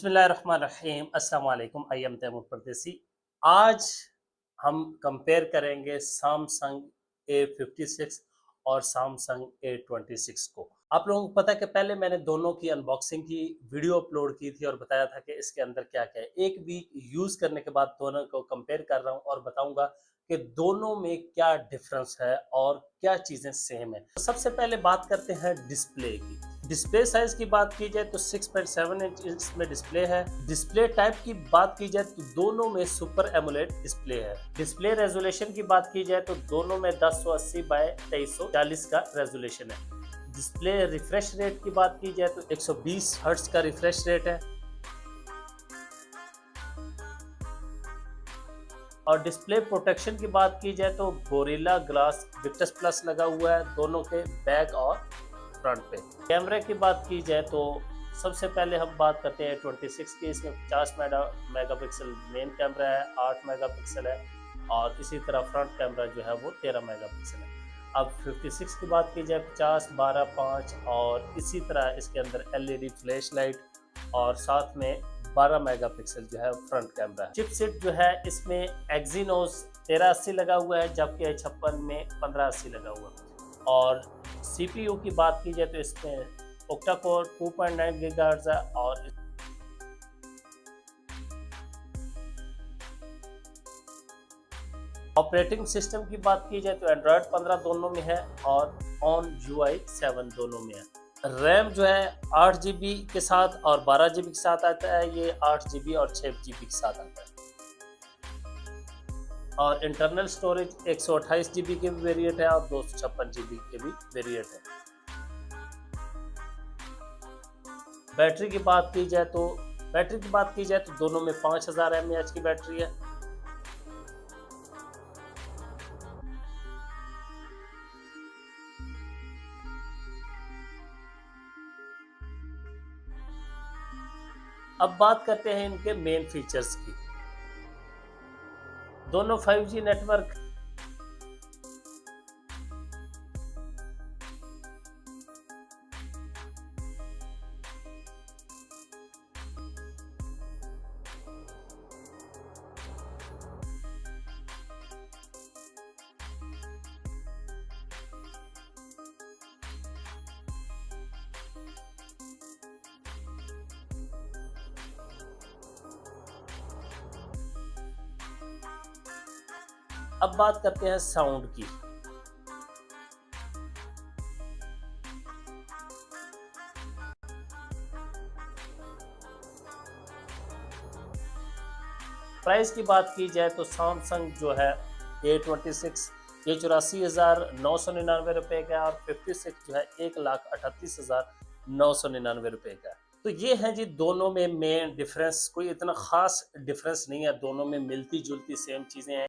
बिस्मिल्लाहिर्रहमानिर्रहीम अस्सलाम वालेकुम। आई एम तैमूर परदेसी। आज हम कंपेयर करेंगे सैमसंग A56 और सैमसंग A26 को। आप लोगों को पता है कि पहले मैंने दोनों की अनबॉक्सिंग की वीडियो अपलोड की थी और बताया था कि इसके अंदर क्या-क्या है। एक वीक यूज़ करने के बाद दोनों को कंपेयर कर रहा हूँ और बताऊँगा कि दोनों में क्या डिफरेंस है और क्या चीज़ें सेम है। तो सबसे पहले बात करते हैं डिस्प्ले की। डिस्प्ले साइज की बात की जाए तो 6.7 इंच इसमें डिस्प्ले है। डिस्प्ले टाइप की बात की जाए तो दोनों में सुपर एमोलेड डिस्प्ले है। डिस्प्ले रेजोल्यूशन की बात की जाए तो दोनों में 1080 बाय 2340 का रेजोल्यूशन है। डिस्प्ले रिफ्रेश रेट की बात की जाए तो 120 हर्ट्ज का रिफ्रेश रेट है। और डिस्प्ले प्रोटेक्शन की बात की जाए तो गोरिल्ला ग्लास विक्टस प्लस लगा हुआ है दोनों के बैक और फ्रंट पे। कैमरे की बात की जाए तो सबसे पहले हम बात करते हैं 26 की। इसमें 50 मेगापिक्सल मेन कैमरा है, 8 मेगापिक्सल है और इसी तरह फ्रंट कैमरा जो है वो 13 मेगापिक्सल है। अब 56 की बात की जाए 50, 12, 5 और इसी तरह इसके अंदर एलईडी फ्लैश लाइट और साथ में 12 मेगापिक्सल जो है फ्रंट कैमरा है। चिपसेट जो है इसमें एक्सिनोस 1380 लगा हुआ है जबकि A56 में 1580 लगा हुआ है। और सीपीयू की बात की जाए तो इसमें ओक्टा कोर 2.9 गीगाहर्ट्ज़ है और ऑपरेटिंग सिस्टम की बात की जाए तो एंड्रॉयड 15 दोनों में है और ऑन यूआई 7 दोनों में है। रैम जो है 8 जीबी के साथ और 12 जीबी के साथ आता है। ये 8 जीबी और 6 जीबी के साथ आता है। और इंटरनल स्टोरेज 128 जीबी के भी वेरिएंट है और 256 जीबी के भी वेरिएंट है। बैटरी की बात की जाए तो दोनों में 5000 mAh की बैटरी है। अब बात करते हैं इनके मेन फीचर्स की। दोनों 5G नेटवर्क अब बात करते हैं साउंड की। प्राइस की बात की जाए तो सैमसंग जो है A26 ये 84,999 रुपये का है और 56 जो है 1,38,999 रुपये का है। तो ये है जी दोनों में मेन डिफरेंस। कोई इतना खास डिफरेंस नहीं है, दोनों में मिलती जुलती सेम चीज़ें हैं।